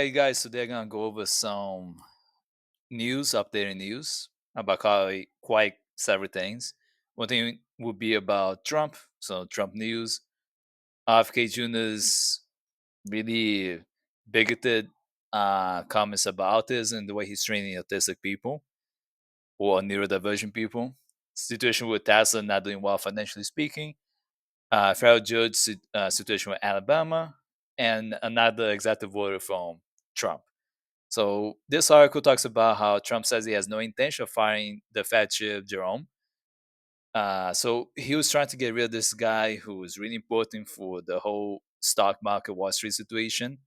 Hey guys, today I'm gonna go over some updated news about quite several things. One thing would be about Trump, so Trump news. RFK Jr.'s really bigoted comments about autism, the way he's training autistic people or neurodivergent people. Situation with Tesla not doing well financially speaking. Federal judge situation with Alabama, and another executive order from Trump. So this article talks about how Trump says he has no intention of firing the Fed chief Jerome. So he was trying to get rid of this guy who was really important for the whole stock market, Wall Street situation.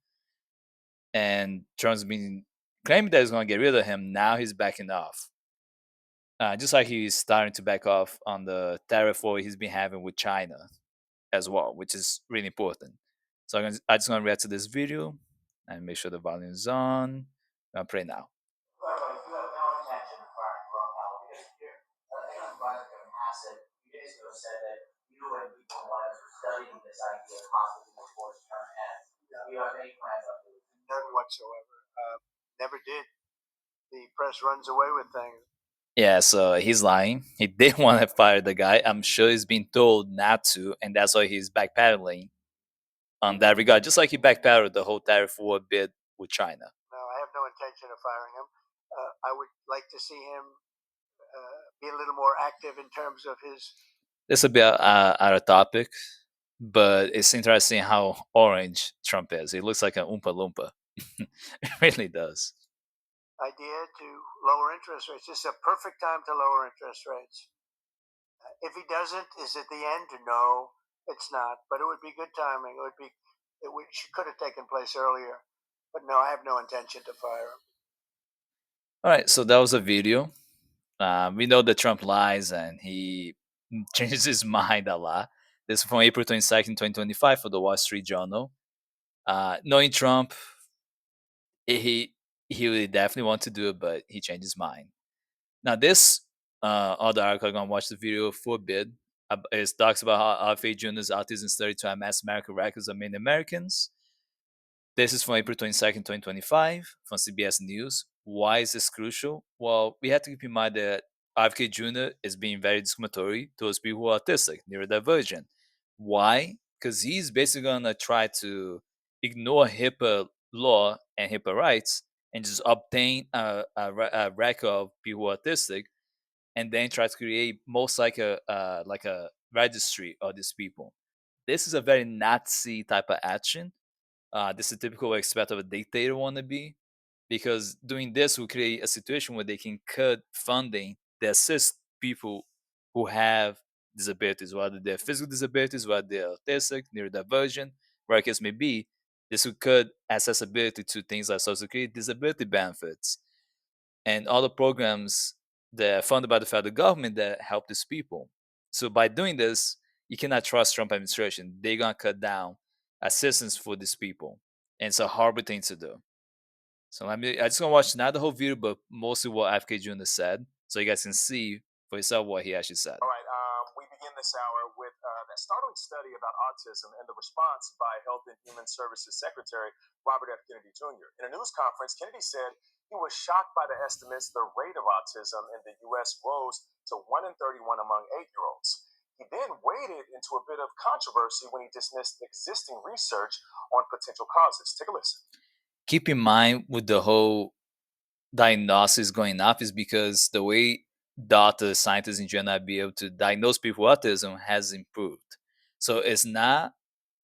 And Trump's been claiming that he's going to get rid of him. Now he's backing off. Just like he's starting to back off on the tariff war he's been having with China as well, which is really important. So I just want to react to this video and make sure the volume is on. I'm gonna play now. By the way, you have no intention of firing Jerome Powell because you're, I think on Project Acid, a few days ago said that you and people in White House were studying this idea of possibly before its term ends. Do you have any plans on doing it? None whatsoever. Never did. The press runs away with things. Yeah, so he's lying. He did want to fire the guy. I'm sure he's been told not to, and that's why he's backpedaling on that regard. Just like he backpedaled the whole tariff war bid with China. No, I have no intention of firing him. I would like to see him be a little more active in terms of his. This is a bit out of topic, but it's interesting how orange Trump is. He looks like an Oompa Loompa. It really does. Idea to lower interest rates. This is a perfect time to lower interest rates. If he doesn't, is it the end? No, it's not. But it would be good timing. Could have taken place earlier. But no, I have no intention to fire him. All right, so that was a video. We know that Trump lies and he changes his mind a lot. This is from April 22nd, 2025 for the Wall Street Journal. Knowing Trump, he he would definitely want to do it, but he changed his mind. Now, this other article, I'm gonna watch the video for a bit. It talks about how RFK Jr.'s autism study to amass medical records of many Americans. This is from April 22nd, 2025, from CBS News. Why is this crucial? Well, we have to keep in mind that RFK Jr. is being very discriminatory towards people who are autistic, neurodivergent. Why? Because he's basically going to try to ignore HIPAA law and HIPAA rights and just obtain a record of people who are autistic and then try to create most like a registry of these people. This is a very Nazi type of action. This is typical we expect of a dictator wannabe, because doing this will create a situation where they can cut funding that assist people who have disabilities, whether they're physical disabilities, whether they're autistic, neurodivergent, where case may be. This will cut accessibility to things like Social Security, disability benefits, and other programs that are funded by the federal government that help these people. So by doing this, you cannot trust Trump administration. They're gonna cut down assistance for these people, and it's a horrible thing to do. So I just gonna watch not the whole video, but mostly what FK Jr. said, so you guys can see for yourself what he actually said. All right, we begin this hour with that startling study about autism and the response by Health and Human Services Secretary Robert F. Kennedy Jr. In a news conference, Kennedy said he was shocked by the estimates the rate of autism in the U.S. rose to 1 in 31 among 8-year-olds. He then waded into a bit of controversy when he dismissed existing research on potential causes. Take a listen. Keep in mind with the whole diagnosis going up is because the way doctors, scientists in general be able to diagnose people with autism has improved. So it's not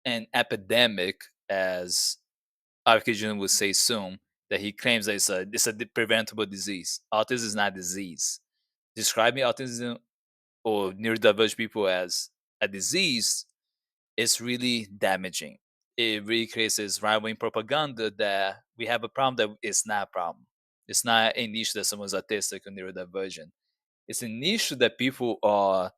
an epidemic as Arcadian would say soon, that he claims that it's a preventable disease. Autism is not a disease. Describing autism or neurodivergent people as a disease is really damaging. It really creates this right wing propaganda that we have a problem that it's not a problem. It's not an issue that someone's autistic or neurodivergent. It's an issue that people are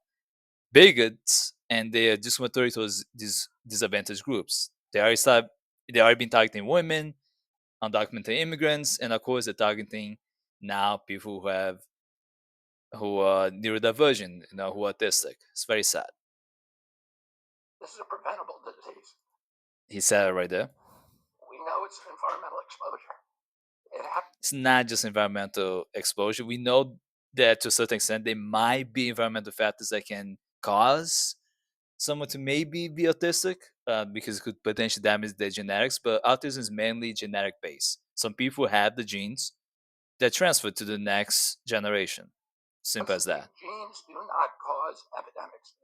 bigots and they are discriminatory towards these disadvantaged groups. They already been targeting women, undocumented immigrants, and of course they're targeting now people who are neurodivergent, who are autistic. It's very sad. This is a preventable disease. He said it right there. We know it's an environmental exposure. It happens. It's not just environmental exposure. We know that to a certain extent there might be environmental factors that can cause someone to maybe be autistic, because it could potentially damage their genetics. But autism is mainly genetic based. Some people have the genes that transfer to the next generation. Simple as that. Genes do not cause epidemics.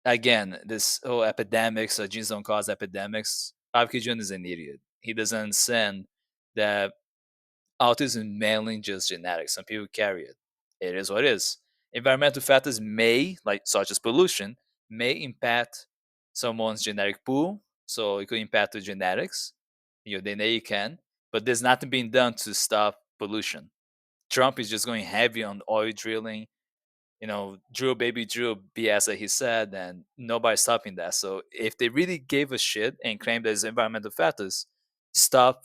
Again, this whole epidemics or genes don't cause epidemics. RFK Jr. is an idiot. He doesn't understand that autism is mainly just genetics. Some people carry it. It is what it is. Environmental factors may, like such as pollution, may impact someone's genetic pool. So it could impact the genetics. Your DNA can, but there's nothing being done to stop pollution. Trump is just going heavy on oil drilling, drill baby drill BS that he said, and nobody's stopping that. So if they really gave a shit and claimed there's environmental factors, stop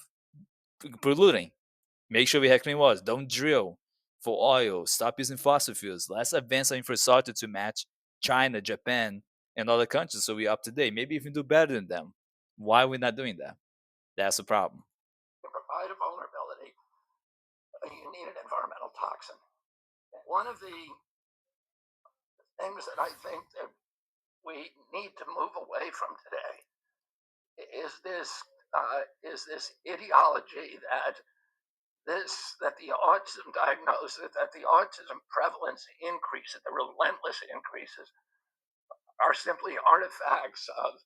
polluting. Make sure we have clean waters. Don't drill for oil. Stop using fossil fuels. Let's advance our infrastructure to match China, Japan, and other countries so we're up to date. Maybe even do better than them. Why are we not doing that? That's the problem. To provide a vulnerability, you need an environmental toxin. One of the things that I think that we need to move away from today is this ideology that the autism diagnosis, that the autism prevalence increase, that the relentless increases are simply artifacts of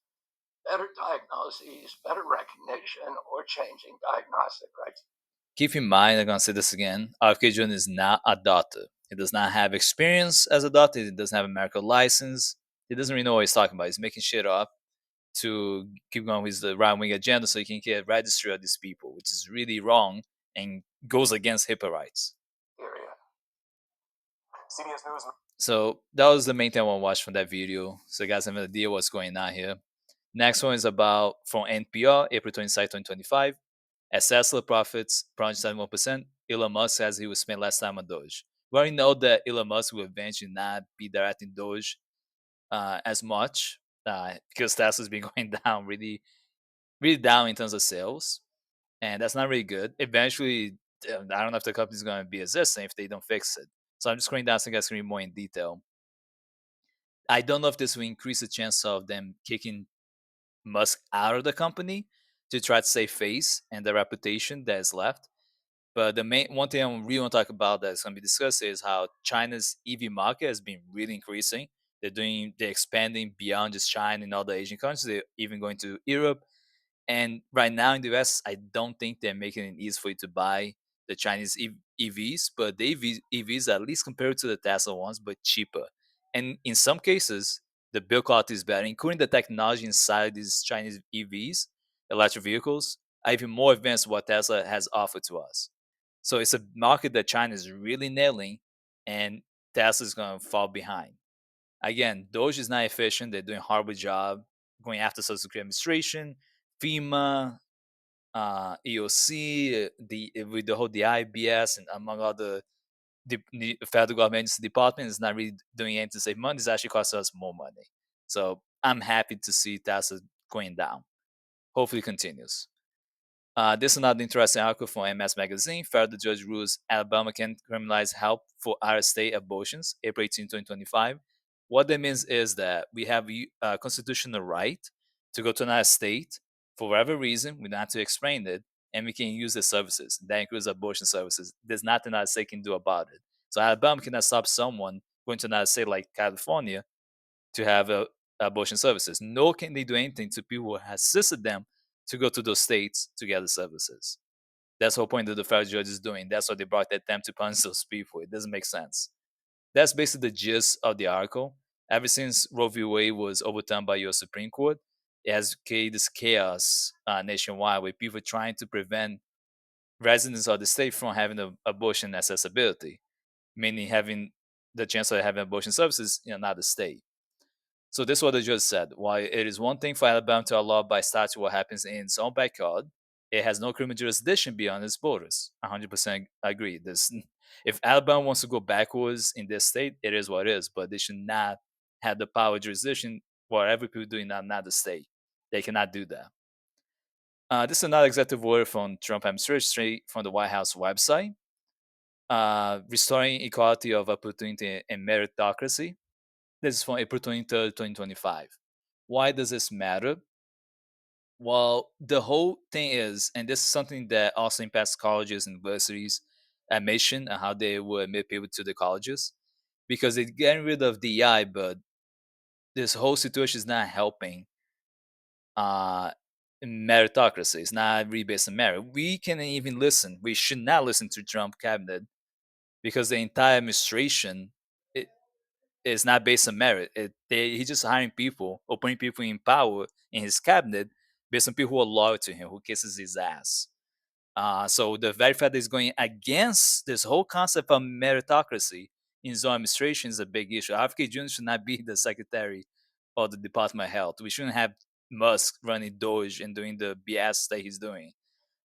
better diagnoses, better recognition, or changing diagnostic criteria. Keep in mind, I'm going to say this again, RFK Jr. is not a doctor. He does not have experience as a doctor. He doesn't have a medical license. He doesn't really know what he's talking about. He's making shit up to keep going with the right wing agenda so he can get registry of these people, which is really wrong and goes against HIPAA rights. CBS News. So that was the main thing I want to watch from that video. So you guys have an idea what's going on here. Next one is about from NPR, April 22nd, 2025. As Tesla profits plunge 71%, Elon Musk says he will spend less time on Doge. We already know that Elon Musk will eventually not be directing Doge as much because Tesla's been going down really, really down in terms of sales, and that's not really good. Eventually, I don't know if the company's going to be existing if they don't fix it. So I'm just scrolling down so you guys can read more in detail. I don't know if this will increase the chance of them kicking Musk out of the company to try to save face and the reputation that is left. But the main one thing I really want to talk about that's going to be discussed is how China's EV market has been really increasing. They're expanding beyond just China and other Asian countries. They're even going to Europe. And right now in the US, I don't think they're making it easy for you to buy the Chinese EVs, but the EVs, at least compared to the Tesla ones, but cheaper. And in some cases, the build quality is better, including the technology inside these Chinese EVs, electric vehicles, are even more advanced what Tesla has offered to us. So it's a market that China is really nailing, and Tesla's going to fall behind. Again, Doge is not efficient. They're doing a horrible job going after Social Security Administration, FEMA, EOC, with the whole the IBS, and among other the federal government's departments, is not really doing anything to save money. It's actually costing us more money. So I'm happy to see Tesla going down. Hopefully, it continues. This is another interesting article from MS Magazine. Federal judge rules Alabama can criminalize help for out-of-state abortions, April 18, 2025. What that means is that we have a constitutional right to go to another state for whatever reason. We don't have to explain it, and we can use the services. That includes abortion services. There's nothing that state can do about it. So Alabama cannot stop someone going to another state like California to have abortion services. Nor can they do anything to people who have assisted them to go to those states to get the services. That's the whole point that the federal judge is doing. That's why they brought that them to punish those people. It doesn't make sense. That's basically the gist of the article. Ever since Roe v. Wade was overturned by U.S. Supreme Court, it has created this chaos nationwide with people trying to prevent residents of the state from having abortion accessibility, meaning having the chance of having abortion services in another state. So this is what the judge said. While it is one thing for Alabama to allow by statute what happens in its own backyard, it has no criminal jurisdiction beyond its borders. 100% agree. If Alabama wants to go backwards in this state, it is what it is. But they should not have the power jurisdiction whatever people do in another state. They cannot do that. This is another executive order from Trump administration, straight from the White House website. Restoring equality of opportunity and meritocracy. This is from April 23rd, 2025. Why does this matter? Well, the whole thing is, and this is something that also impacts colleges and universities admission and how they will admit people to the colleges, because they're getting rid of DI, but this whole situation is not helping uh, meritocracy. It's not really based on merit. We can even listen. We should not listen to Trump cabinet because the entire administration it is not based on merit. He's just hiring people or putting people in power in his cabinet based on people who are loyal to him, who kisses his ass. So the very fact that he's going against this whole concept of meritocracy in his own administration is a big issue. RFK Jr. should not be the secretary of the Department of Health. We shouldn't have Musk running Doge and doing the BS that he's doing,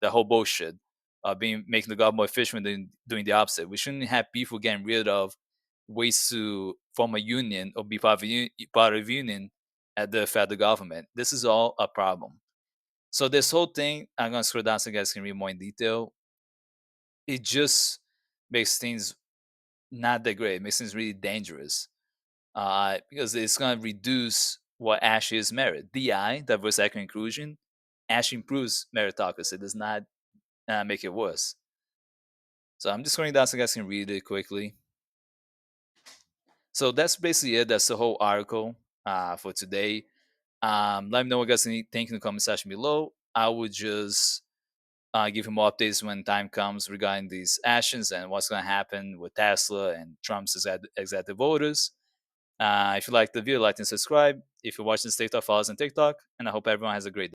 the whole bullshit, being making the government more efficient than doing the opposite. We shouldn't have people getting rid of ways to form a union or be part of a union at the federal government. This is all a problem. So this whole thing, I'm gonna scroll down so you guys can read more in detail. It just makes things not that great. It makes things really dangerous because it's gonna reduce what actually is merit. DI, diverse, equity, inclusion, actually improves meritocracy. It does not make it worse. So I'm just scrolling down so you guys can read it quickly. So that's basically it. That's the whole article for today. Let me know what you guys think in the comment section below. I would just give you more updates when time comes regarding these actions and what's going to happen with Tesla and Trump's executive orders. If you like the video, like and subscribe. If you're watching this TikTok, follow us on TikTok. And I hope everyone has a great day.